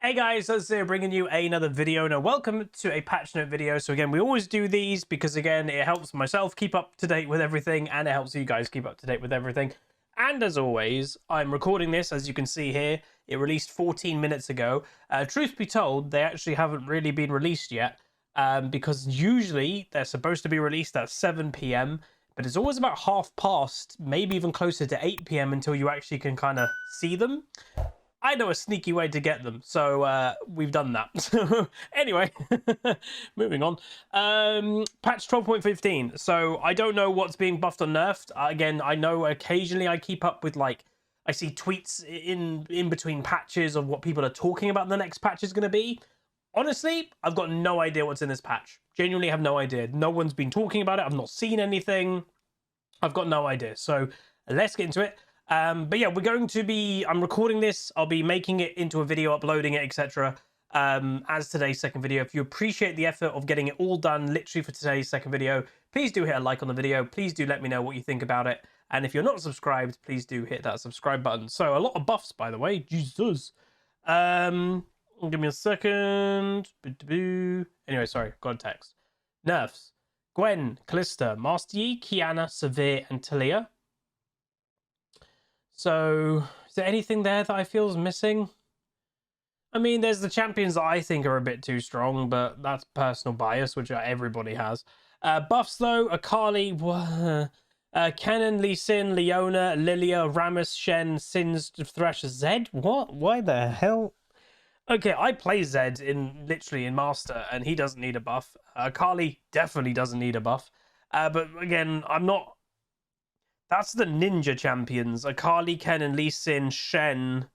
Hey guys, HuzzyGames bringing you another video. Now welcome to a patch note video. So again, we always do these because again, it helps myself keep up to date with everything and it helps you guys keep up to date with everything. And as always, I'm recording this, as you can see here, it released 14 minutes ago. Truth be told, they actually haven't really been released yet because usually they're supposed to be released at 7 p.m. But it's always about half past, maybe even closer to 8 p.m. until you actually can kind of see them. I know a sneaky way to get them, so we've done that. So anyway, moving on. Patch 12.15. So I don't know what's being buffed or nerfed. Again, I know occasionally I keep up with, like, I see tweets in between patches of what people are talking about the next patch is going to be. Honestly, I've got no idea what's in this patch. Genuinely have no idea. No one's been talking about it. I've not seen anything. I've got no idea. So let's get into it. But yeah, we're going to be, I'm recording this, I'll be making it into a video, uploading it, etc. As today's second video. If you appreciate the effort of getting it all done literally for today's second video, please do hit a like on the video. Please do let me know what you think about it. And if you're not subscribed, please do hit that subscribe button. So a lot of buffs, by the way. Jesus. Give me a second. Anyway, sorry, got a text. Nerfs. Gwen, Kalista, Master Yi, Kiana, Severe, and Taliyah. So, is there anything there that I feel is missing? I mean, there's the champions that I think are a bit too strong, but that's personal bias, which everybody has. Buffs, though, Akali, Kennen, Lee Sin, Leona, Lilia, Rammus, Shen, Sins, Thresh, Zed? What? Why the hell? Okay, I play Zed literally in Master, and he doesn't need a buff. Akali definitely doesn't need a buff. But again, I'm not... That's the ninja champions. Akali, Kennen, Lee Sin, Shen,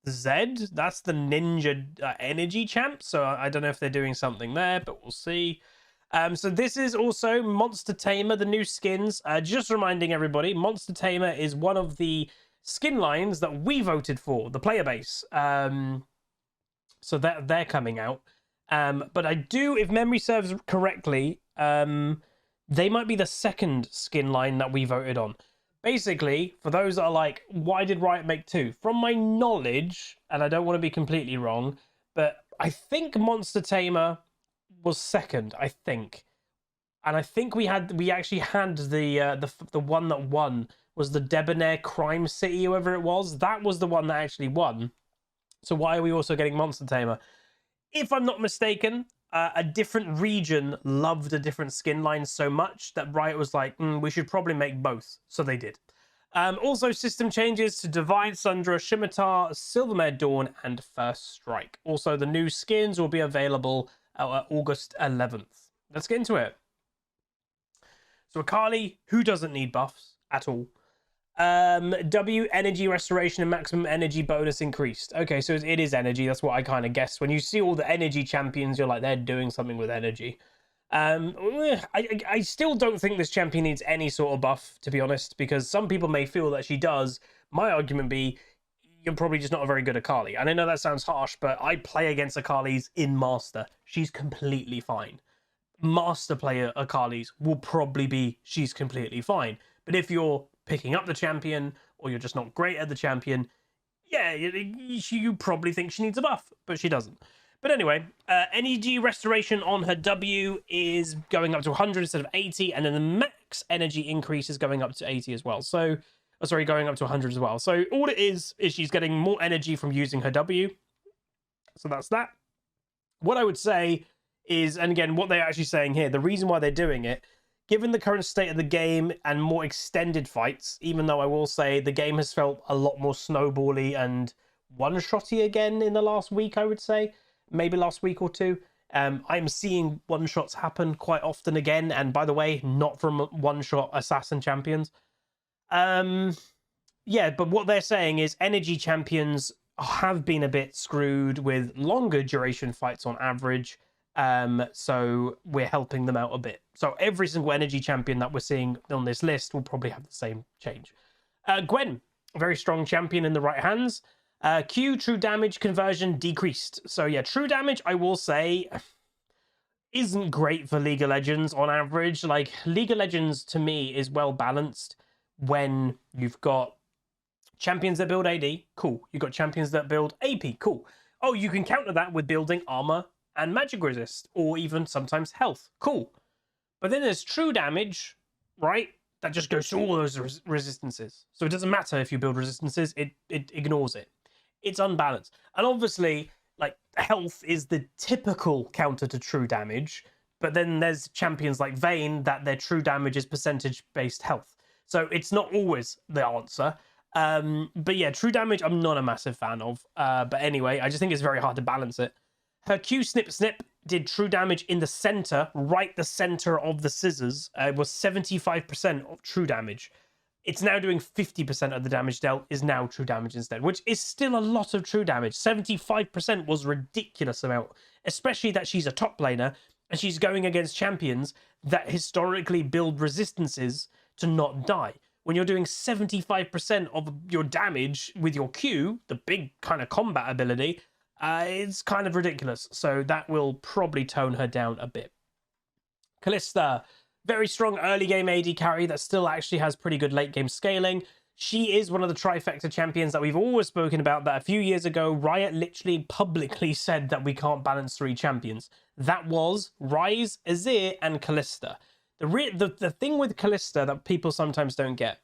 Zed. That's the ninja energy champ. So I don't know if they're doing something there, but we'll see. So this is also Monster Tamer, the new skins. Just reminding everybody, Monster Tamer is one of the skin lines that we voted for, the player base. So they're coming out. But I do, if memory serves correctly, they might be the second skin line that we voted on. Basically, for those that are like, why did Riot make two? From my knowledge, and I don't want to be completely wrong, but I think Monster Tamer was second, I think. And I think we actually had the one that won was the Debonair Crime City, whoever it was. That was the one that actually won. So why are we also getting Monster Tamer? If I'm not mistaken, a different region loved a different skin line so much that Riot was like, we should probably make both. So they did. Also, system changes to Divine Sundra, Scimitar, Silvermare Dawn, and First Strike. Also, the new skins will be available August 11th. Let's get into it. So Akali, who doesn't need buffs at all? W, energy restoration and maximum energy bonus increased. Okay, so it is energy. That's what I kind of guessed. When you see all the energy champions, you're like, they're doing something with energy. I still don't think this champion needs any sort of buff, to be honest, because some people may feel that she does. My argument be, you're probably just not a very good Akali. And I know that sounds harsh, but I play against Akalis in Master. She's completely fine. Master player Akalis will probably be, she's completely fine. But if you're picking up the champion, or you're just not great at the champion, yeah, you probably think she needs a buff, but she doesn't. But anyway, energy restoration on her W is going up to 100 instead of 80, and then the max energy increase is going up to 80 as well. So, sorry, going up to 100 as well. So all it is she's getting more energy from using her W. So that's that. What I would say is, and again, what they're actually saying here, the reason why they're doing it, given the current state of the game and more extended fights, even though I will say the game has felt a lot more snowbally and one-shotty again in the last week, I would say. Maybe last week or two. I'm seeing one-shots happen quite often again. And by the way, not from one-shot assassin champions. Yeah, but what they're saying is energy champions have been a bit screwed with longer duration fights on average. So we're helping them out a bit. So every single energy champion that we're seeing on this list will probably have the same change. Gwen, a very strong champion in the right hands. Q, true damage conversion decreased. So yeah, true damage, I will say, isn't great for League of Legends on average. Like, League of Legends to me is well balanced when you've got champions that build AD, cool. You've got champions that build AP, cool. Oh, you can counter that with building armor and magic resist, or even sometimes health. Cool. But then there's true damage, right? That just goes through all those resistances. So it doesn't matter if you build resistances, it ignores it. It's unbalanced. And obviously, like, health is the typical counter to true damage, but then there's champions like Vayne that their true damage is percentage-based health. So it's not always the answer. But yeah, true damage, I'm not a massive fan of. But anyway, I just think it's very hard to balance it. Her Q Snip Snip did true damage in the center, right the center of the scissors. It was 75% of true damage. It's now doing 50% of the damage dealt is now true damage instead, which is still a lot of true damage. 75% was a ridiculous amount, especially that she's a top laner and she's going against champions that historically build resistances to not die. When you're doing 75% of your damage with your Q, the big kind of combat ability, it's kind of ridiculous. So that will probably tone her down a bit. Kalista, very strong early game AD carry that still actually has pretty good late game scaling. She is one of the trifecta champions that we've always spoken about, that a few years ago, Riot literally publicly said that we can't balance 3 champions. That was Ryze, Azir, and Kalista. The thing with Kalista that people sometimes don't get,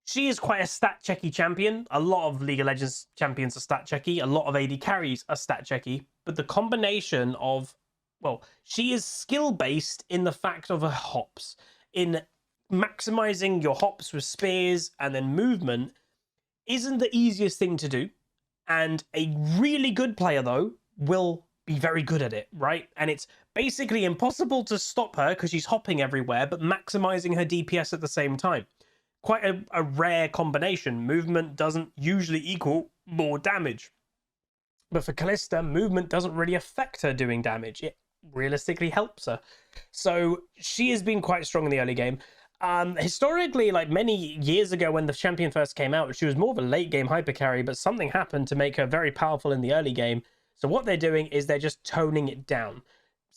she is quite a stat-checky champion. A lot of League of Legends champions are stat-checky. A lot of AD carries are stat-checky. But the combination of, well, she is skill-based in the fact of her hops. In maximizing your hops with spears and then movement isn't the easiest thing to do. And a really good player, though, will be very good at it, right? And it's basically impossible to stop her because she's hopping everywhere, but maximizing her DPS at the same time. Quite a rare combination. Movement doesn't usually equal more damage. But for Kalista, movement doesn't really affect her doing damage. It realistically helps her. So she has been quite strong in the early game. Historically, like many years ago when the champion first came out, she was more of a late game hyper carry, but something happened to make her very powerful in the early game. So what they're doing is they're just toning it down.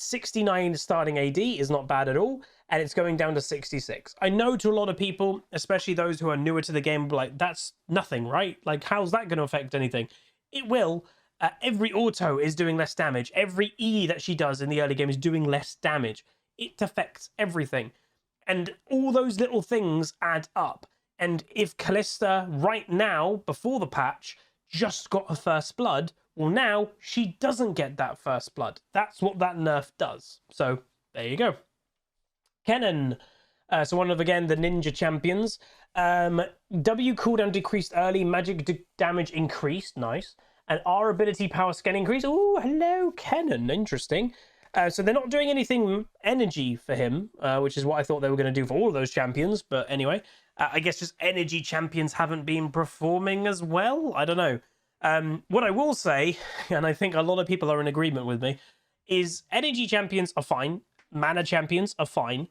69 starting AD is not bad at all, and it's going down to 66. I know to a lot of people, especially those who are newer to the game, like, that's nothing, right? Like, how's that going to affect anything? It will. Every auto is doing less damage. Every E that she does in the early game is doing less damage. It affects everything. And all those little things add up. And if Kalista, right now, before the patch, just got her first blood, well, now she doesn't get that first blood. That's what that nerf does. So there you go. Kennen. So one of, again, the ninja champions. W cooldown decreased early. Magic damage increased. Nice. And R ability power scan increased. Oh, hello, Kennen. Interesting. So they're not doing anything energy for him, which is what I thought they were going to do for all of those champions. But anyway, I guess just energy champions haven't been performing as well. I don't know. What I will say, and I think a lot of people are in agreement with me, is energy champions are fine. Mana champions are fine.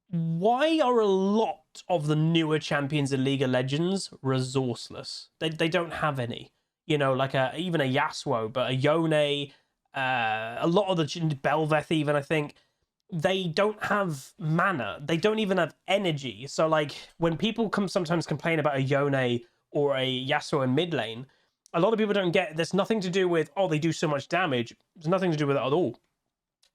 Why are a lot of the newer champions in League of Legends resourceless? They don't have any. You know, like even a Yasuo, but a Yone, a lot of the Belveth even, I think, they don't have mana. They don't even have energy. So, like, when people sometimes complain about a Yone or a Yasuo in mid lane, a lot of people don't get, there's nothing to do with, oh, they do so much damage. There's nothing to do with it at all.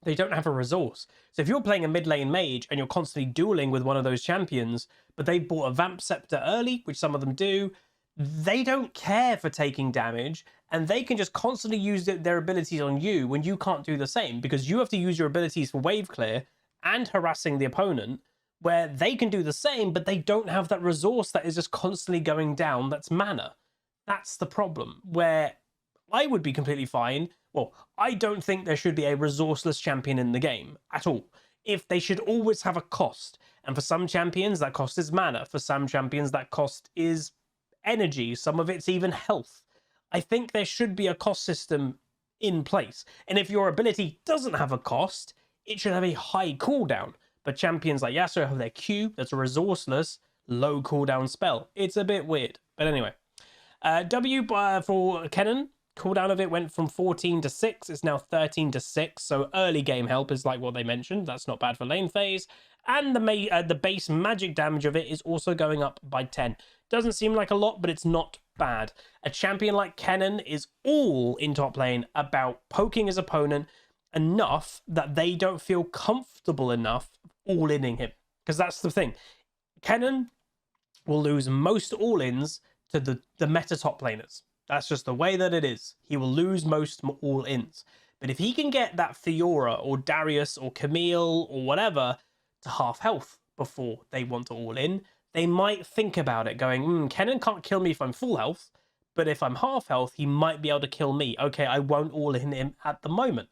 They don't have a resource. So if you're playing a mid lane mage and you're constantly dueling with one of those champions, but they've bought a Vamp Scepter early, which some of them do, they don't care for taking damage, and they can just constantly use their abilities on you when you can't do the same, because you have to use your abilities for wave clear and harassing the opponent, where they can do the same, but they don't have that resource that is just constantly going down, that's mana. That's the problem, where I would be completely fine. Well, I don't think there should be a resourceless champion in the game at all. If they should always have a cost, and for some champions that cost is mana, for some champions that cost is energy, some of it's even health. I think there should be a cost system in place. And if your ability doesn't have a cost, it should have a high cooldown. But champions like Yasuo have their Q, that's a resourceless, low cooldown spell. It's a bit weird. But anyway. W for Kennen, cooldown of it went from 14 to 6. It's now 13 to 6. So early game help is like what they mentioned. That's not bad for lane phase. And the base magic damage of it is also going up by 10. Doesn't seem like a lot, but it's not bad. A champion like Kennen is all in top lane about poking his opponent enough that they don't feel comfortable enough all-inning him. Because that's the thing. Kennen will lose most all-ins to the meta top laners. That's just the way that it is. He will lose most all-ins. But if he can get that Fiora or Darius or Camille or whatever to half health before they want to all-in, they might think about it going, Kennen can't kill me if I'm full health, but if I'm half health, he might be able to kill me. Okay, I won't all-in him at the moment.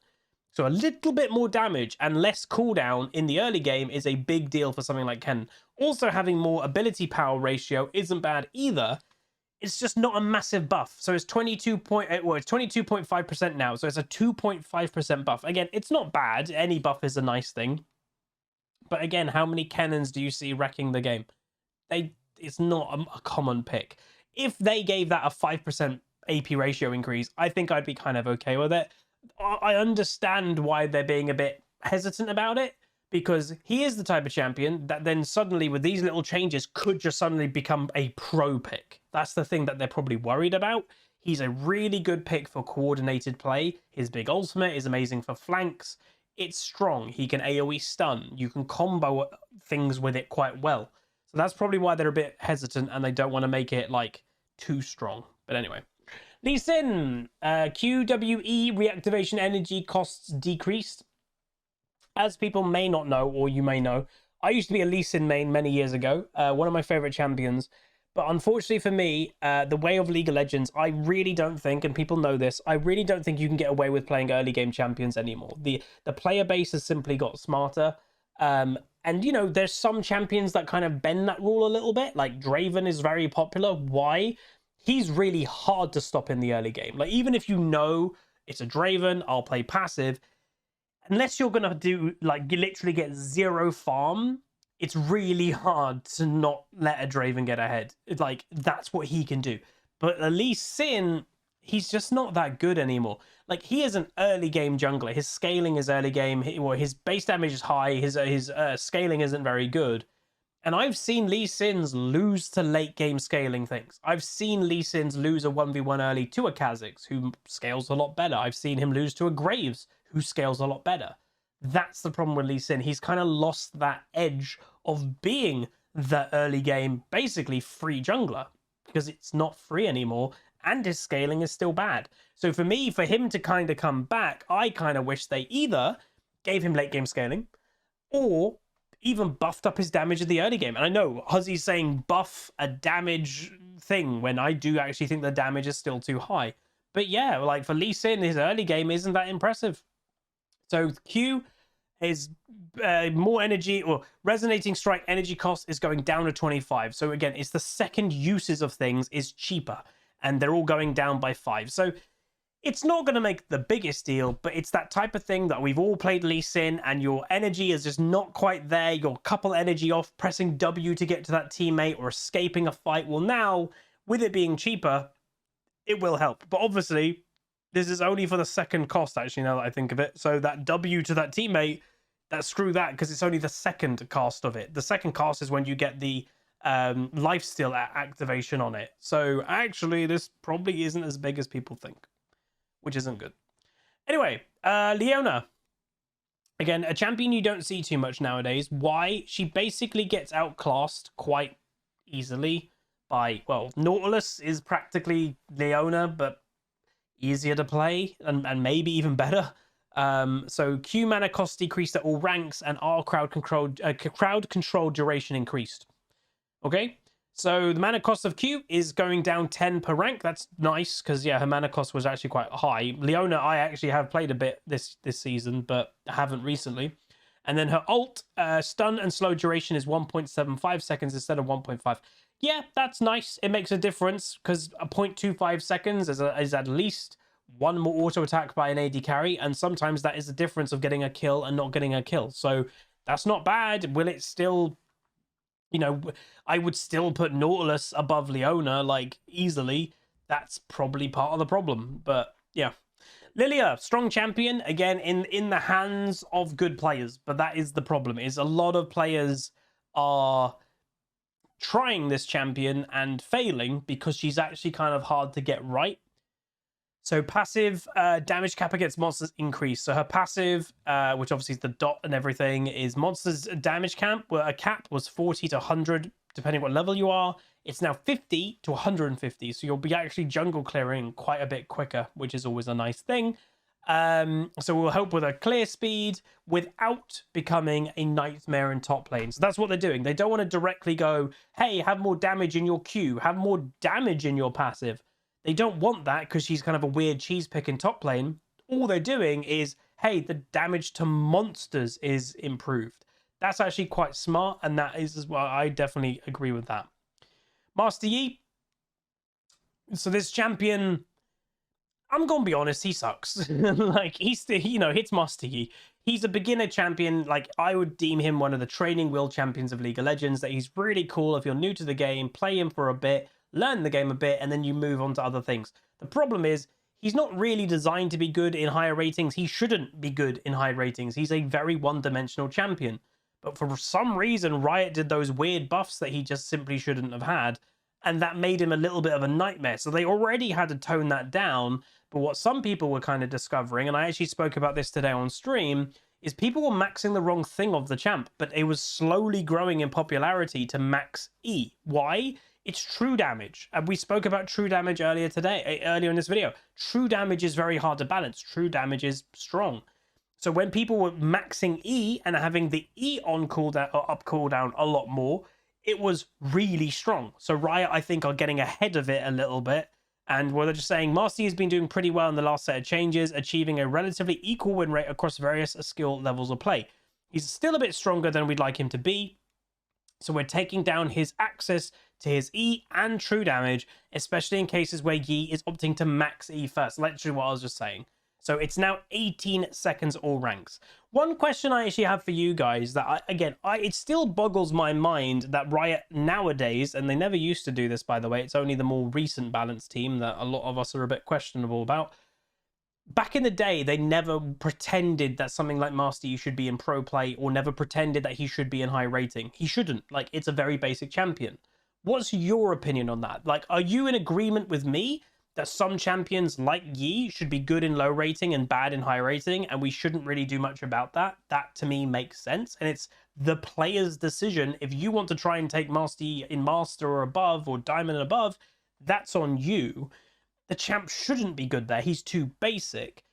So a little bit more damage and less cooldown in the early game is a big deal for something like Kennen. Also, having more ability power ratio isn't bad either. It's just not a massive buff. So it's 22.5% now. So it's a 2.5% buff. Again, it's not bad. Any buff is a nice thing. But again, how many Kennens do you see wrecking the game? It's not a common pick. If they gave that a 5% AP ratio increase, I think I'd be kind of okay with it. I understand why they're being a bit hesitant about it, because he is the type of champion that then suddenly with these little changes could just suddenly become a pro pick. That's the thing that they're probably worried about. He's a really good pick for coordinated play. His big ultimate is amazing for flanks. It's strong. He can AoE stun. You can combo things with it quite well. So that's probably why they're a bit hesitant and they don't want to make it like too strong. But anyway. Lee Sin, QWE reactivation energy costs decreased. As people may not know, or you may know, I used to be a Lee Sin main many years ago, one of my favorite champions. But unfortunately for me, the way of League of Legends, I really don't think, and people know this, I really don't think you can get away with playing early game champions anymore. The player base has simply got smarter. And, you know, there's some champions that kind of bend that rule a little bit. Like Draven is very popular. Why? He's really hard to stop in the early game. Like, even if you know it's a Draven, I'll play passive. Unless you're going to do, like, you literally get 0 farm, it's really hard to not let a Draven get ahead. It's like, that's what he can do. But at least Sin, he's just not that good anymore. Like, he is an early game jungler. His scaling is early game. His base damage is high. His scaling isn't very good. And I've seen Lee Sins lose to late game scaling things. I've seen Lee Sins lose a 1v1 early to a Kha'Zix, who scales a lot better. I've seen him lose to a Graves, who scales a lot better. That's the problem with Lee Sin. He's kind of lost that edge of being the early game, basically free jungler, because it's not free anymore, and his scaling is still bad. So for me, for him to kind of come back, I kind of wish they either gave him late game scaling, or even buffed up his damage in the early game. And I know Huzzy's saying buff a damage thing when I do actually think the damage is still too high. But yeah, like for Lee Sin, his early game isn't that impressive. So Q is more energy, or resonating strike energy cost is going down to 25. So again, it's the second uses of things is cheaper, and they're all going down by 5. So it's not going to make the biggest deal, but it's that type of thing that we've all played Lee Sin, and your energy is just not quite there. You're a couple energy off pressing W to get to that teammate or escaping a fight. Well, now, with it being cheaper, it will help. But obviously, this is only for the second cost, actually, now that I think of it. So that W to that teammate, screw that, because it's only the second cast of it. The second cast is when you get the lifesteal activation on it. So actually, this probably isn't as big as people think, which isn't good. Anyway, Leona. Again, a champion you don't see too much nowadays. Why? She basically gets outclassed quite easily by, well, Nautilus is practically Leona, but easier to play and maybe even better. So Q mana cost decreased at all ranks, and R crowd control duration increased. Okay? So the mana cost of Q is going down 10 per rank. That's nice, because yeah, her mana cost was actually quite high. Leona, I actually have played a bit this season, but haven't recently. And then her ult, stun and slow duration is 1.75 seconds instead of 1.5. Yeah, that's nice. It makes a difference, because a 0.25 seconds is at least one more auto attack by an AD carry, and sometimes that is the difference of getting a kill and not getting a kill. So that's not bad. Will it still, you know, I would still put Nautilus above Leona, like, easily. That's probably part of the problem, but yeah. Lilia, strong champion, again, in the hands of good players, but that is the problem, is a lot of players are trying this champion and failing because she's actually kind of hard to get right. So passive damage cap against monsters increase. So her passive, which obviously is the dot and everything, is monsters damage cap. Well, a cap was 40 to 100, depending what level you are. It's now 50 to 150. So you'll be actually jungle clearing quite a bit quicker, which is always a nice thing. So we'll help with a clear speed without becoming a nightmare in top lane. So that's what they're doing. They don't want to directly go, hey, have more damage in your Q, have more damage in your passive. They don't want that because she's kind of a weird cheese pick in top lane. All they're doing is, hey, the damage to monsters is improved. That's actually quite smart, and that is as well. I definitely agree with that. Master Yi. So this champion, I'm gonna be honest, he sucks. Like, he's still, you know, it's Master Yi. He's a beginner champion. Like, I would deem him one of the training wheel champions of League of Legends. That he's really cool. If you're new to the game, play him for a bit, learn the game a bit, and then you move on to other things. The problem is, he's not really designed to be good in higher ratings. He shouldn't be good in high ratings. He's a very one-dimensional champion. But for some reason, Riot did those weird buffs that he just simply shouldn't have had, and that made him a little bit of a nightmare. So they already had to tone that down. But what some people were kind of discovering, and I actually spoke about this today on stream, is people were maxing the wrong thing of the champ, but it was slowly growing in popularity to max E. Why? It's true damage. And we spoke about true damage earlier in this video. True damage is very hard to balance. True damage is strong. So when people were maxing E and having the E on cooldown or up cooldown a lot more, it was really strong. So Riot, I think, are getting ahead of it a little bit. And what they're just saying, Master Yi has been doing pretty well in the last set of changes, achieving a relatively equal win rate across various skill levels of play. He's still a bit stronger than we'd like him to be. So we're taking down his access to his E and true damage, especially in cases where Yi is opting to max E first. Literally what I was just saying. So it's now 18 seconds all ranks. One question I actually have for you guys that, it still boggles my mind that Riot nowadays, and they never used to do this, by the way, it's only the more recent balanced team that a lot of us are a bit questionable about. Back in the day, they never pretended that something like Master Yi should be in pro play, or never pretended that he should be in high rating. He shouldn't. Like, it's a very basic champion. What's your opinion on that? Like, are you in agreement with me that some champions like Yi should be good in low rating and bad in high rating, and we shouldn't really do much about that? That to me makes sense, and it's the player's decision. If you want to try and take Master Yi in Master or above, or Diamond and above, that's on you. The champ shouldn't be good there. He's too basic.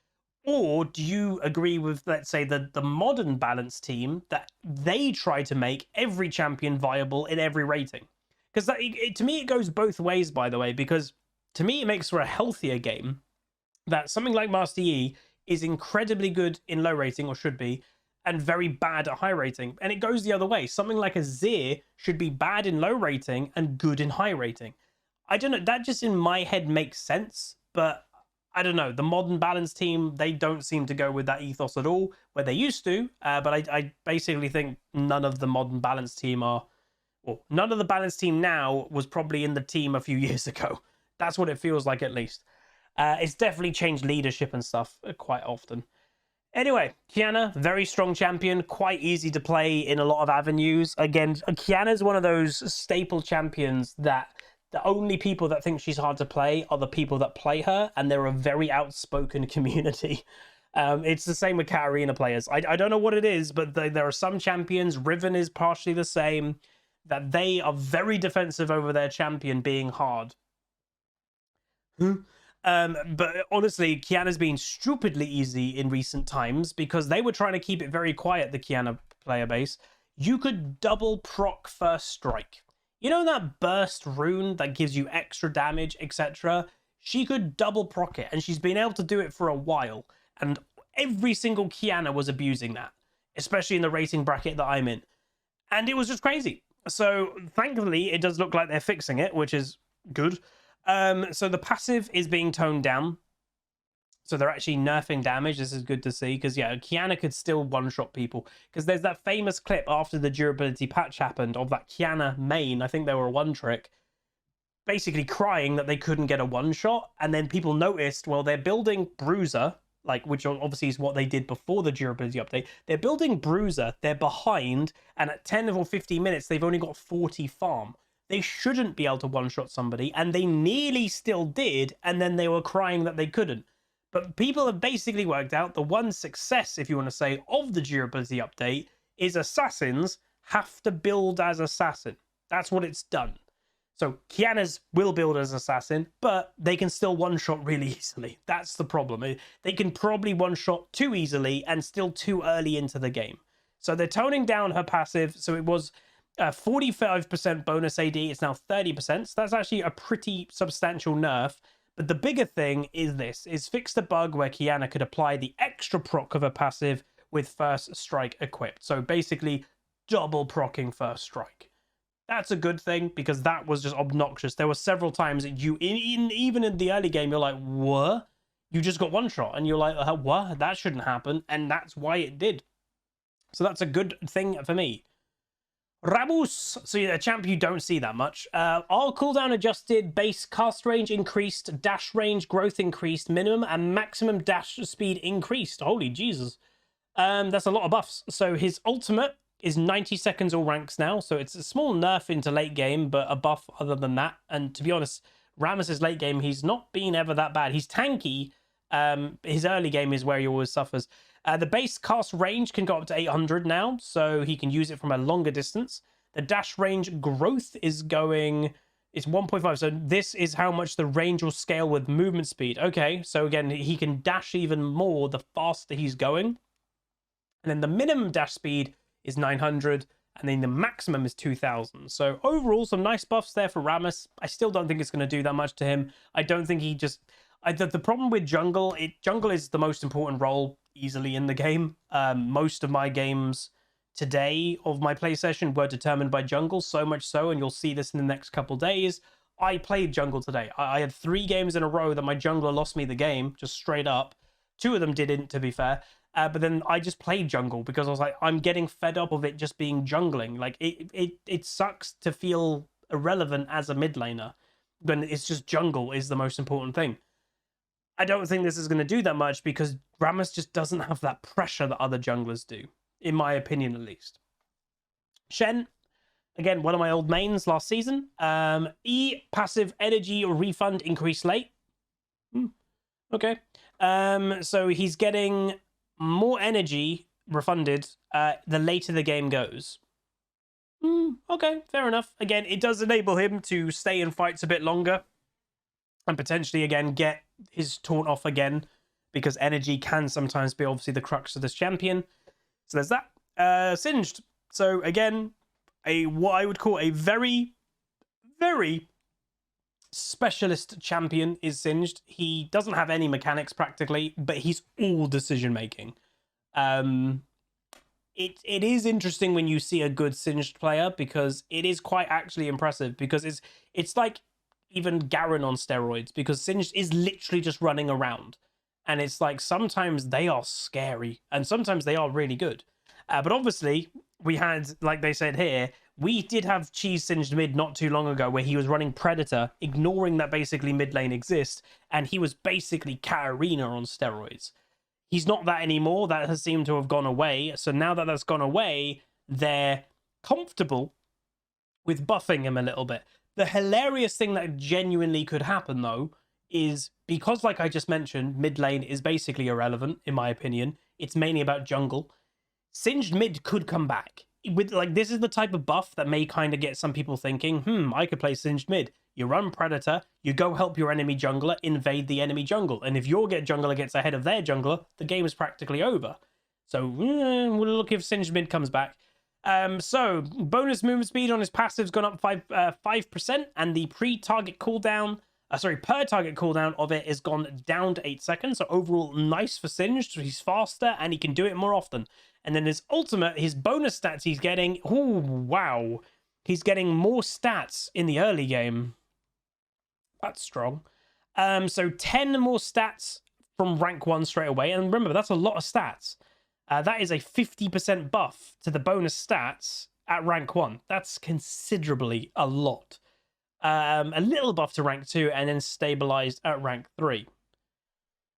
Or do you agree with, let's say, the modern balance team, that they try to make every champion viable in every rating? Because to me, it goes both ways, by the way, because to me, it makes for a healthier game that something like Master Yi is incredibly good in low rating, or should be, and very bad at high rating. And it goes the other way. Something like a Zir should be bad in low rating and good in high rating. I don't know. That just in my head makes sense, but I don't know. The modern balance team, they don't seem to go with that ethos at all, where they used to. But I basically think none of the modern balance team are, well, none of the balance team now was probably in the team a few years ago. That's what it feels like, at least. It's definitely changed leadership and stuff quite often. Anyway, Kiana, very strong champion, quite easy to play in a lot of avenues. Again, Kiana's one of those staple champions that the only people that think she's hard to play are the people that play her, and they're a very outspoken community. It's the same with Katarina players. I don't know what it is, but there are some champions, Riven is partially the same, that they are very defensive over their champion being hard. But honestly, Kiana's been stupidly easy in recent times because they were trying to keep it very quiet, the Kiana player base. You could double proc first strike. You know that burst rune that gives you extra damage, etc.? She could double proc it, and she's been able to do it for a while. And every single Kiana was abusing that, especially in the rating bracket that I'm in. And it was just crazy. So thankfully, it does look like they're fixing it, which is good. So the passive is being toned down. So they're actually nerfing damage. This is good to see, because yeah, Kiana could still one-shot people. Because there's that famous clip after the durability patch happened of that Kiana main, I think they were a one-trick, basically crying that they couldn't get a one-shot. And then people noticed, well, they're building Bruiser, like, which obviously is what they did before the durability update. They're building Bruiser, they're behind, and at 10 or 15 minutes, they've only got 40 farm. they shouldn't be able to one-shot somebody, and they nearly still did, and then they were crying that they couldn't. But people have basically worked out the one success, if you want to say, of the durability update is assassins have to build as assassin. That's what it's done. So Kiana's will build as assassin, but they can still one-shot really easily. That's the problem. They can probably one-shot too easily and still too early into the game. So they're toning down her passive. So it was 45% bonus AD. It's now 30%. So that's actually a pretty substantial nerf. But the bigger thing is fix the bug where Kiana could apply the extra proc of her passive with first strike equipped. So basically double procking first strike. That's a good thing because that was just obnoxious. There were several times that even in the early game, you're like, what? You just got one shot and you're like, what? That shouldn't happen. And that's why it did. So that's a good thing for me. Rabus. So yeah, a champ you don't see that much. All cooldown adjusted, base cast range increased, dash range growth increased, minimum and maximum dash speed increased. Holy Jesus. That's a lot of buffs. So his ultimate is 90 seconds all ranks now. So it's a small nerf into late game, but a buff other than that. And to be honest, Rammus's late game, he's not been ever that bad. He's tanky. His early game is where he always suffers. The base cast range can go up to 800 now, so he can use it from a longer distance. The dash range growth is going... It's 1.5, so this is how much the range will scale with movement speed. Okay, so again, he can dash even more the faster he's going. And then the minimum dash speed is 900, and then the maximum is 2000. So overall, some nice buffs there for Rammus. I still don't think it's going to do that much to him. I don't think he just... the problem with jungle, jungle is the most important role easily in the game. Most of my games today of my play session were determined by jungle, so much so, and you'll see this in the next couple days. I played jungle today. I had 3 games in a row that my jungler lost me the game, just straight up. 2 of them didn't, to be fair. But then I just played jungle because I was like, I'm getting fed up of it just being jungling. Like, it sucks to feel irrelevant as a mid laner when it's just jungle is the most important thing. I don't think this is going to do that much because Rammus just doesn't have that pressure that other junglers do, in my opinion at least. Shen, again, one of my old mains last season. E, passive energy refund increase late. Okay. So he's getting more energy refunded the later the game goes. Okay, fair enough. Again, it does enable him to stay in fights a bit longer and potentially, again, get his taunt off again because energy can sometimes be obviously the crux of this champion. So there's that. Singed. So again, what I would call a very, very specialist champion is Singed. He doesn't have any mechanics practically, but he's all decision making. It is interesting when you see a good Singed player because it is quite actually impressive because it's like even Garen on steroids because Singed is literally just running around, and it's like sometimes they are scary and sometimes they are really good. But obviously we had, like they said here, we did have Cheese Singed mid not too long ago where he was running Predator, ignoring that basically mid lane exists, and he was basically Katarina on steroids. He's not that anymore. That has seemed to have gone away. So now that that's gone away, they're comfortable with buffing him a little bit. The hilarious thing that genuinely could happen, though, is because, like I just mentioned, mid lane is basically irrelevant, in my opinion. It's mainly about jungle. Singed mid could come back. With like, this is the type of buff that may kind of get some people thinking, I could play Singed mid. You run Predator, you go help your enemy jungler, invade the enemy jungle. And if your jungler gets ahead of their jungler, the game is practically over. So we'll look if Singed mid comes back. So bonus movement speed on his passive's gone up 5%, and the per target cooldown of it has gone down to 8 seconds. So overall, nice for Singed. So he's faster and he can do it more often. And then his ultimate, his bonus stats he's getting, wow, he's getting more stats in the early game. That's strong. So 10 more stats from rank 1 straight away, and remember that's a lot of stats. That is a 50% buff to the bonus stats at rank 1. That's considerably a lot. A little buff to rank 2 and then stabilized at rank 3.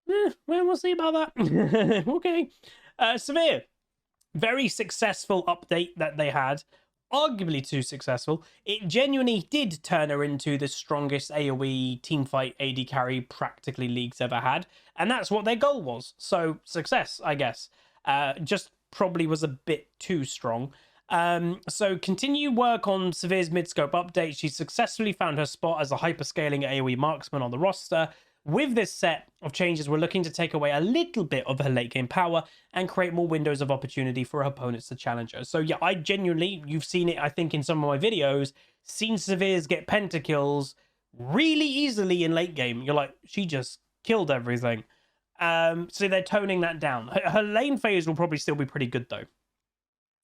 Well, we'll see about that. Okay. Severe. Very successful update that they had. arguably too successful. It genuinely did turn her into the strongest AoE teamfight AD carry practically League's ever had, and that's what their goal was. So success, I guess. Just probably was a bit too strong. So continue work on Severe's mid-scope update. She successfully found her spot as a hyperscaling AoE marksman on the roster. With this set of changes, we're looking to take away a little bit of her late game power and create more windows of opportunity for her opponents to challenge her. So yeah, I genuinely, you've seen it, I think, in some of my videos, seen Severe's get pentakills really easily in late game. You're like, she just killed everything. So they're toning that down. Her lane phase will probably still be pretty good though.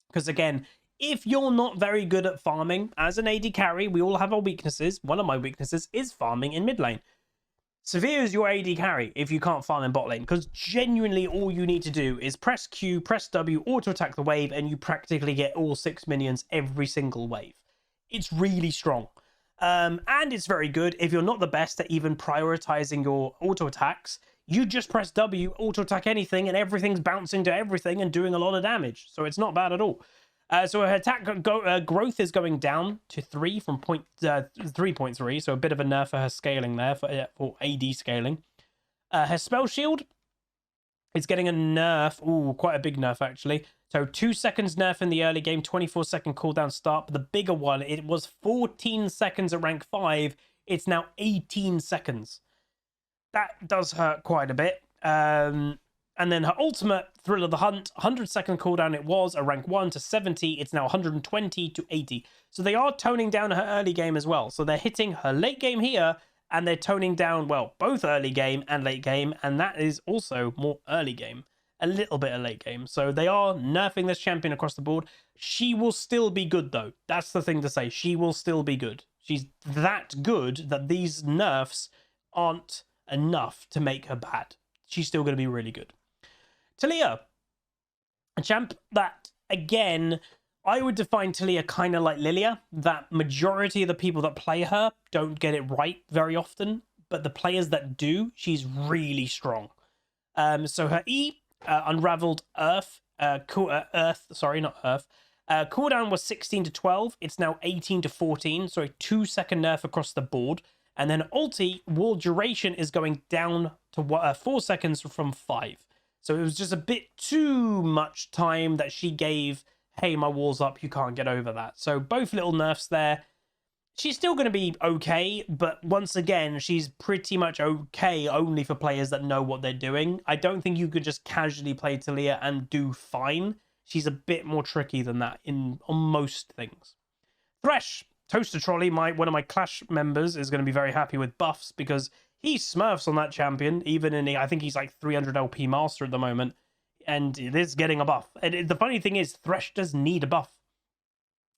Because again, if you're not very good at farming as an AD carry, we all have our weaknesses. One of my weaknesses is farming in mid lane. Severe is your AD carry if you can't farm in bot lane, because genuinely all you need to do is press Q, press W, auto attack the wave, and you practically get all 6 minions every single wave. It's really strong. And it's very good if you're not the best at even prioritizing your auto attacks. You just press W, auto attack anything, and everything's bouncing to everything and doing a lot of damage. So it's not bad at all. So her attack growth is going down to 3 from 3.3, so a bit of a nerf for her scaling there, for AD scaling. Her spell shield is getting a nerf, quite a big nerf actually. So 2 seconds nerf in the early game, 24-second cooldown start. But the bigger one, it was 14 seconds at rank 5, it's now 18 seconds. That does hurt quite a bit. And then her ultimate, Thrill of the Hunt, 100-second cooldown it was, a rank 1 to 70. It's now 120 to 80. So they are toning down her early game as well. So they're hitting her late game here, and they're toning down, well, both early game and late game. And that is also more early game, a little bit of late game. So they are nerfing this champion across the board. She will still be good, though. That's the thing to say. She will still be good. She's that good that these nerfs aren't enough to make her bad. She's still going to be really good. Taliyah, a champ that, again, I would define Taliyah kind of like Lilia, that majority of the people that play her don't get it right very often, but the players that do, she's really strong. So her E, Unraveled Earth, cooldown was 16 to 12, it's now 18 to 14, so a 2-second nerf across the board. And then ulti, wall duration is going down to 4 seconds from 5. So it was just a bit too much time that she gave, hey, my wall's up, you can't get over that. So both little nerfs there. She's still going to be okay, but once again, she's pretty much okay only for players that know what they're doing. I don't think you could just casually play Taliyah and do fine. She's a bit more tricky than that on most things. Thresh, Toaster Trolley, one of my Clash members, is going to be very happy with buffs because he smurfs on that champion, even in I think he's like 300 LP master at the moment, and it is getting a buff. And the funny thing is, Thresh does need a buff.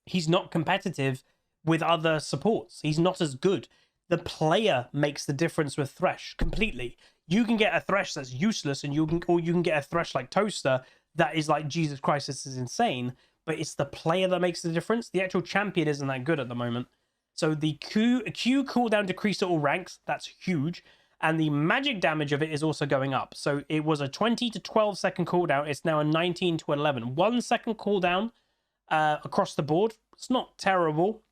He's not competitive with other supports. He's not as good. The player makes the difference with Thresh completely. You can get a Thresh that's useless, and you can get a Thresh like Toaster that is like, Jesus Christ, this is insane. But it's the player that makes the difference. The actual champion isn't that good at the moment. So the Q cooldown decreased at all ranks. That's huge. And the magic damage of it is also going up. So it was a 20 to 12 second cooldown. It's now a 19 to 11. 1 second cooldown across the board. It's not terrible.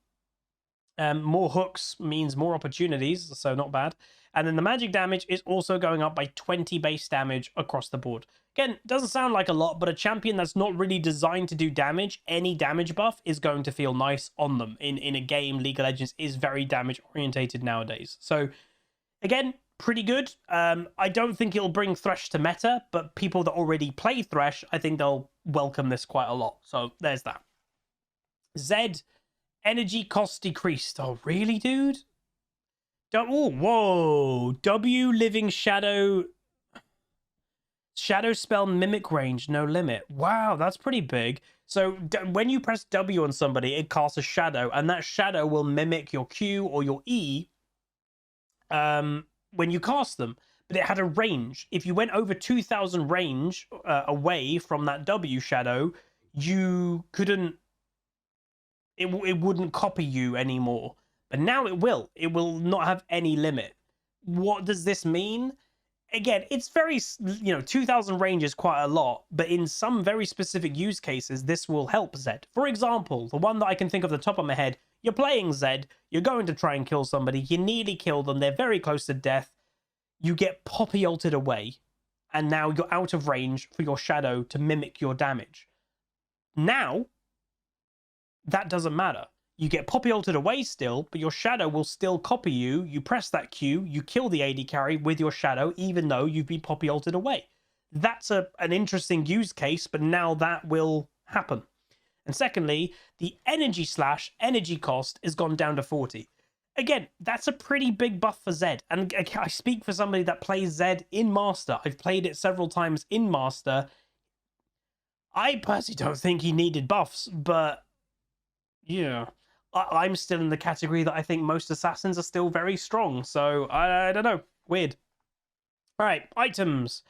More hooks means more opportunities. So not bad. And then the magic damage is also going up by 20 base damage across the board. Again, doesn't sound like a lot, but a champion that's not really designed to do damage, any damage buff is going to feel nice on them. In a game, League of Legends is very damage orientated nowadays. So, again, pretty good. I don't think it'll bring Thresh to meta, but people that already play Thresh, I think they'll welcome this quite a lot. So, there's that. Zed, energy cost decreased. Oh, really, dude? Oh, whoa. W living shadow spell mimic range, no limit. Wow, that's pretty big. So when you press W on somebody, it casts a shadow, and that shadow will mimic your Q or your E when you cast them. But it had a range. If you went over 2,000 range away from that W shadow, you couldn't... It wouldn't copy you anymore. But now it will. It will not have any limit. What does this mean? again, it's very, 2000 range is quite a lot, but in some very specific use cases, this will help Zed. For example, the one that I can think of the top of my head, you're playing Zed, you're going to try and kill somebody, you nearly kill them, they're very close to death, you get poppy ulted away, and now you're out of range for your shadow to mimic your damage. Now, that doesn't matter. You get poppy ulted away still, but your shadow will still copy you. You press that Q, you kill the AD carry with your shadow, even though you've been poppy ulted away. That's an interesting use case, but now that will happen. And secondly, the energy cost has gone down to 40. Again, that's a pretty big buff for Zed. And I speak for somebody that plays Zed in Master. I've played it several times in Master. I personally don't think he needed buffs, but yeah. I'm still in the category that I think most assassins are still very strong. So, I don't know. Weird. All right, items.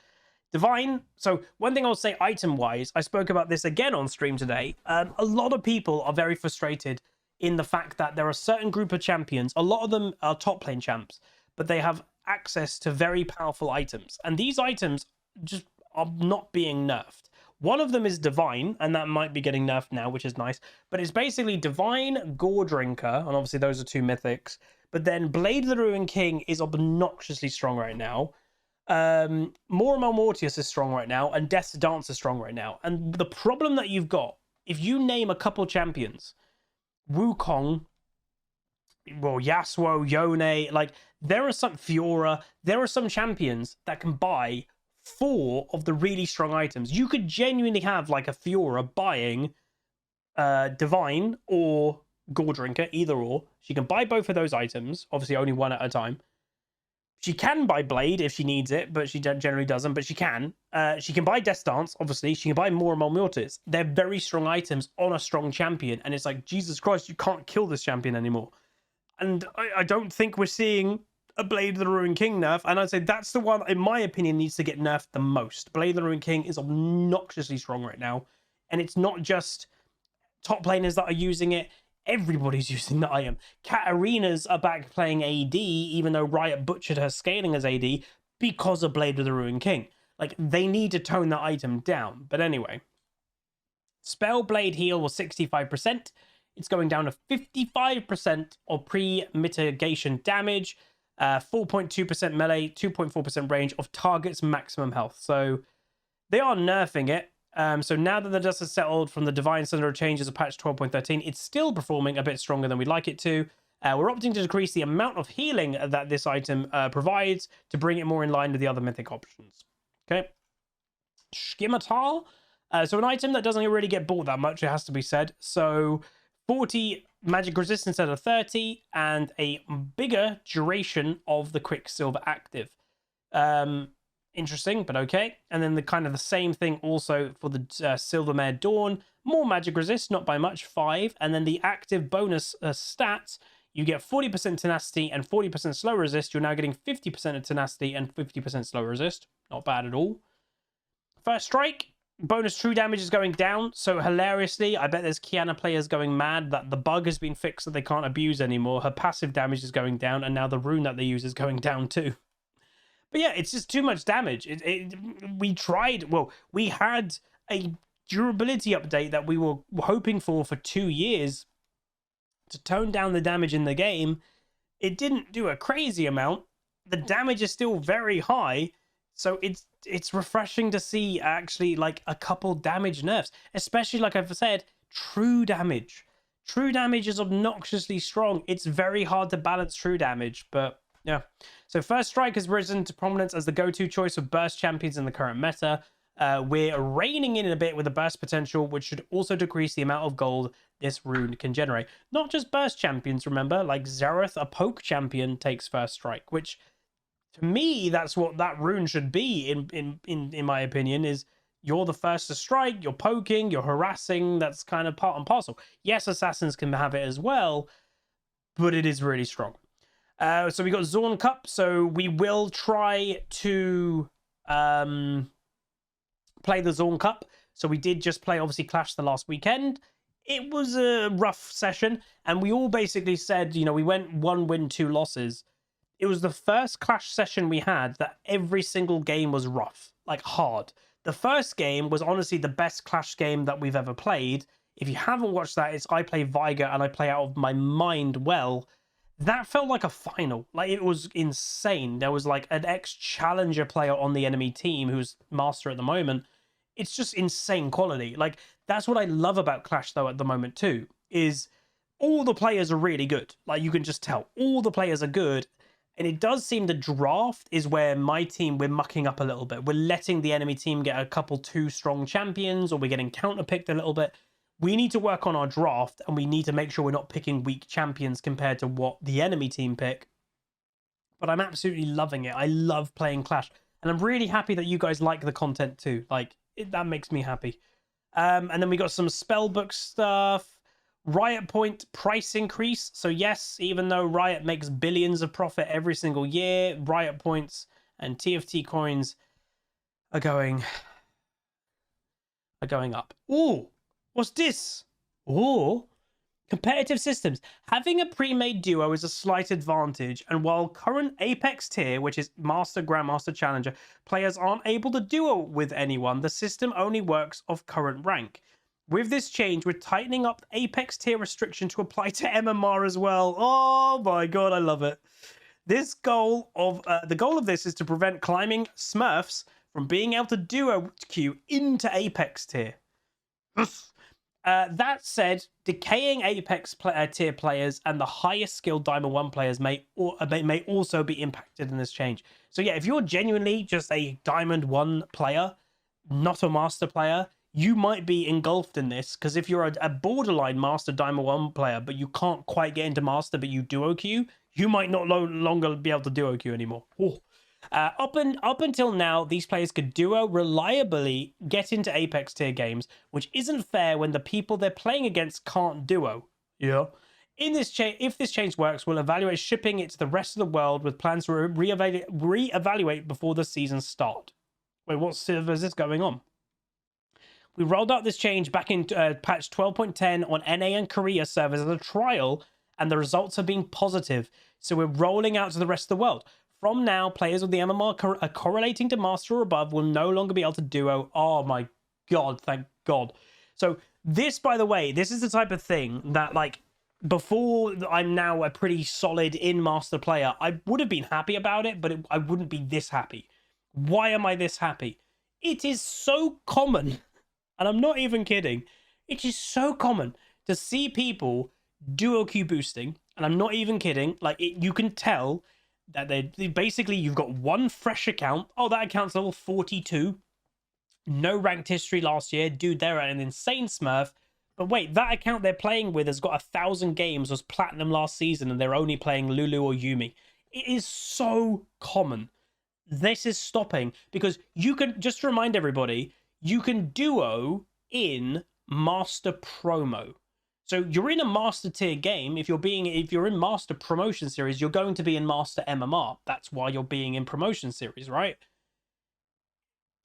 Divine. So, one thing I'll say item-wise, I spoke about this again on stream today. A lot of people are very frustrated in the fact that there are a certain group of champions. A lot of them are top lane champs, but they have access to very powerful items. And these items just are not being nerfed. One of them is Divine, and that might be getting nerfed now, which is nice. But it's basically Divine, Gore Drinker, and obviously those are two mythics. But then Blade of the Ruined King is obnoxiously strong right now. Mortimer Mortius is strong right now, and Death's Dance is strong right now. And the problem that you've got, if you name a couple champions, Wukong, well, Yasuo, Yone, like, there are some Fiora, there are some champions that can buy 4 of the really strong items. You could genuinely have like a Fiora buying Divine or Gore Drinker, either or. She can buy both of those items, obviously only one at a time. She can buy Blade if she needs it, but she generally doesn't, but she can. She can buy Death Dance, obviously. She can buy more and more Mortis. They're very strong items on a strong champion, and it's like, Jesus Christ, you can't kill this champion anymore. And I don't think we're seeing a Blade of the Ruined King nerf, and I'd say that's the one, in my opinion, needs to get nerfed the most. Blade of the Ruined King is obnoxiously strong right now, and it's not just top laners that are using it. Everybody's using the item. Katarinas are back playing AD, even though Riot butchered her scaling as AD, because of Blade of the Ruined King. Like, they need to tone that item down. But anyway, Spell Blade heal was 65%. It's going down to 55% of pre-mitigation damage. 4.2% melee, 2.4% range of target's maximum health. So they are nerfing it. So now that the dust has settled from the Divine Cylinder changes of patch 12.13, it's still performing a bit stronger than we'd like it to. We're opting to decrease the amount of healing that this item provides to bring it more in line with the other mythic options. Okay. Scimitar. So an item that doesn't really get bought that much, it has to be said. So 40 magic resistance instead of 30, and a bigger duration of the Quicksilver active. Interesting, but okay. And then the kind of the same thing also for the Silvermare Dawn. More magic resist, not by much, 5. And then the active bonus stats, you get 40% tenacity and 40% slow resist. You're now getting 50% of tenacity and 50% slow resist. Not bad at all. First strike. Bonus true damage is going down, so hilariously, I bet there's Kiana players going mad that the bug has been fixed that they can't abuse anymore. Her passive damage is going down, and now the rune that they use is going down too. But yeah, it's just too much damage. We tried, well, we had a durability update that we were hoping for 2 years to tone down the damage in the game. It didn't do a crazy amount. The damage is still very high. So it's refreshing to see actually like a couple damage nerfs, especially like I've said, true damage. True damage is obnoxiously strong. It's very hard to balance true damage, but yeah. So First Strike has risen to prominence as the go-to choice of burst champions in the current meta. We're reining in a bit with the burst potential, which should also decrease the amount of gold this rune can generate. Not just burst champions, remember, like Xerath, a poke champion, takes First Strike, which to me, that's what that rune should be, in my opinion, is you're the first to strike, you're poking, you're harassing, that's kind of part and parcel. Yes, assassins can have it as well, but it is really strong. So we got Zorn Cup, so we will try to play the Zorn Cup. So we did just play, obviously, Clash the last weekend. It was a rough session, and we all basically said, you know, we went 1 win, 2 losses. it was the first Clash session we had that every single game was rough, like hard. The first game was honestly the best Clash game that we've ever played. If you haven't watched that, it's I play Viger and I play out of my mind well. That felt like a final. Like, it was insane. There was like an ex-challenger player on the enemy team who's master at the moment. It's just insane quality. Like, that's what I love about Clash though at the moment too, is all the players are really good. Like, you can just tell all the players are good. And it does seem the draft is where my team, we're mucking up a little bit. We're letting the enemy team get a couple too strong champions, or we're getting counterpicked a little bit. We need to work on our draft, and we need to make sure we're not picking weak champions compared to what the enemy team pick. But I'm absolutely loving it. I love playing Clash, and I'm really happy that you guys like the content too. Like, that makes me happy. And then we got some spellbook stuff. Riot Point price increase. So yes, even though Riot makes billions of profit every single year, Riot Points and TFT coins are going up. Ooh, what's this? Ooh, competitive systems. Having a pre-made duo is a slight advantage, and while current Apex tier, which is Master, Grandmaster, Challenger, players aren't able to duo with anyone, the system only works off current rank. With this change, we're tightening up the Apex tier restriction to apply to MMR as well. Oh my god, I love it. This goal of the goal of this is to prevent climbing Smurfs from being able to duo queue into Apex tier. That said, decaying Apex tier players and the highest skilled Diamond 1 players may also be impacted in this change. So yeah, if you're genuinely just a Diamond 1 player, not a Master player, you might be engulfed in this, because if you're a borderline Master Diamond 1 player, but you can't quite get into Master, but you duo queue, you might no longer be able to duo queue anymore. Up until now, these players could duo reliably get into Apex tier games, which isn't fair when the people they're playing against can't duo. Yeah. In this if this change works, we'll evaluate shipping it to the rest of the world with plans to reevaluate before the season start. Wait, what server is this going on? We rolled out this change back in patch 12.10 on NA and Korea servers as a trial, and the results have been positive. So we're rolling out to the rest of the world. From now, players with the MMR correlating to Master or above will no longer be able to duo. Oh my god, thank god. So this, by the way, this is the type of thing that, like, before I'm now a pretty solid in-Master player, I would have been happy about it, but I wouldn't be this happy. Why am I this happy? It is so common. And I'm not even kidding. It is so common to see people duo queue boosting. And I'm not even kidding. Like, you can tell that they basically, you've got one fresh account. Oh, that account's level 42. No ranked history last year. Dude, they're an insane smurf. But wait, that account they're playing with has got 1,000 games, was platinum last season, and they're only playing Lulu or Yumi. It is so common. This is stopping, because you can, just to remind everybody, you can duo in Master Promo. So you're in a Master tier game. If you're in Master Promotion Series, you're going to be in Master MMR. That's why you're being in Promotion Series, right?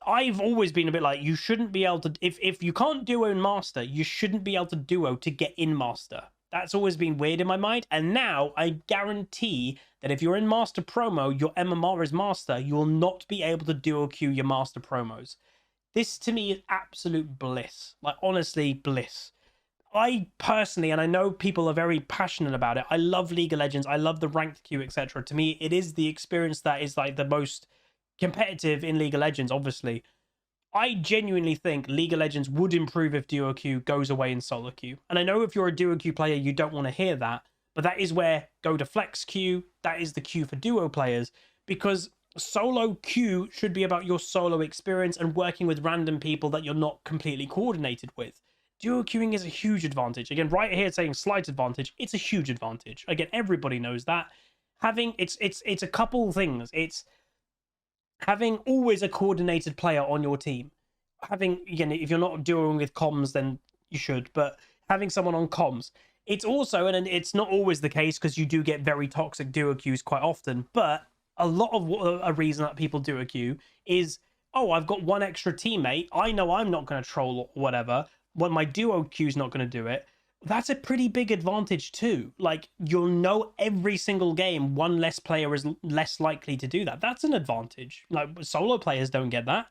I've always been a bit like, you shouldn't be able to, if you can't duo in Master, you shouldn't be able to duo to get in Master. That's always been weird in my mind. And now I guarantee that if you're in Master Promo, your MMR is Master, you will not be able to duo queue your Master Promos. This, to me, is absolute bliss. Like, honestly, bliss. I personally, and I know people are very passionate about it, I love League of Legends, I love the ranked queue, etc. To me, it is the experience that is, like, the most competitive in League of Legends, obviously. I genuinely think League of Legends would improve if duo queue goes away in solo queue. And I know if you're a duo queue player, you don't want to hear that, but that is where go to flex queue, that is the queue for duo players, because solo queue should be about your solo experience and working with random people that you're not completely coordinated with. Duo queuing is a huge advantage. Again, right here it's saying slight advantage. It's a huge advantage. Again, everybody knows that. Having it's a couple things. It's having always a coordinated player on your team. Having, again, if you're not duoing with comms, then you should, but having someone on comms. It's also, and it's not always the case because you do get very toxic duo queues quite often, but a lot of a reason that people duo queue is, oh, I've got one extra teammate. I know I'm not going to troll or whatever. When my duo queue's not going to do it. that's a pretty big advantage too. Like, you'll know every single game one less player is less likely to do that. That's an advantage. Like, solo players don't get that.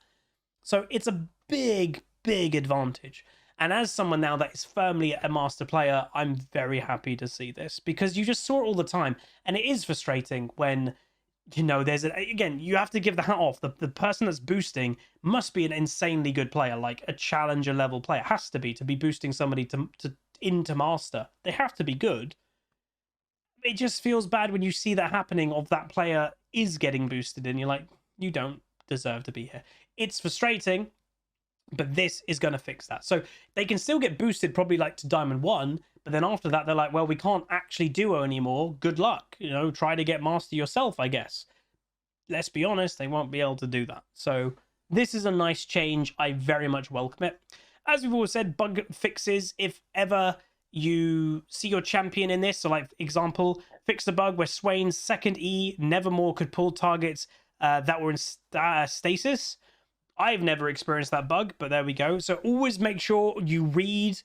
So it's a big, big advantage. And as someone now that is firmly a master player, I'm very happy to see this, because you just saw it all the time. And it is frustrating when, you know, again, you have to give the hat off. The person that's boosting must be an insanely good player, like a challenger level player. Has to be boosting somebody into master. They have to be good. It just feels bad when you see that happening, of that player is getting boosted and you're like, you don't deserve to be here. It's frustrating, but this is going to fix that. So they can still get boosted probably like to Diamond 1, but then after that, they're like, well, we can't actually duo anymore. Good luck. You know, try to get master yourself, I guess. Let's be honest, they won't be able to do that. So this is a nice change. I very much welcome it. As we've always said, bug fixes, if ever you see your champion in this, so like example, fix the bug where Swain's second E Nevermore could pull targets that were in stasis. I've never experienced that bug, but there we go. So always make sure you read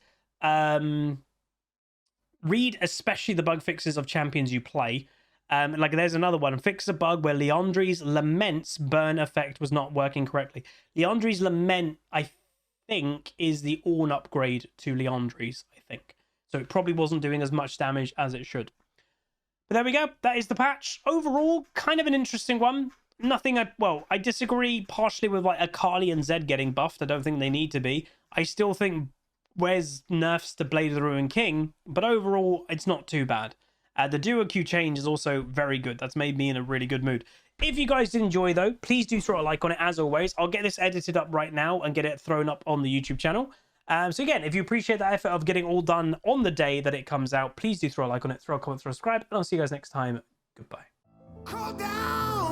especially the bug fixes of champions you play. Like there's another one, fix a bug where Liandry's Lament's burn effect was not working correctly. Liandry's Lament, I think, is the Ornn upgrade to Liandry's, I think. So it probably wasn't doing as much damage as it should. But there we go. That is the patch. Overall, kind of an interesting one. Nothing, I disagree partially with like Akali and Zed getting buffed. I don't think they need to be. I still think where's nerfs to Blade of the Ruined King, but overall, it's not too bad. The DUOQ change is also very good. That's made me in a really good mood. If you guys did enjoy, though, please do throw a like on it, as always. I'll get this edited up right now and get it thrown up on the YouTube channel. So again, if you appreciate the effort of getting all done on the day that it comes out, please do throw a like on it, throw a comment, throw a subscribe, and I'll see you guys next time. Goodbye. Call down!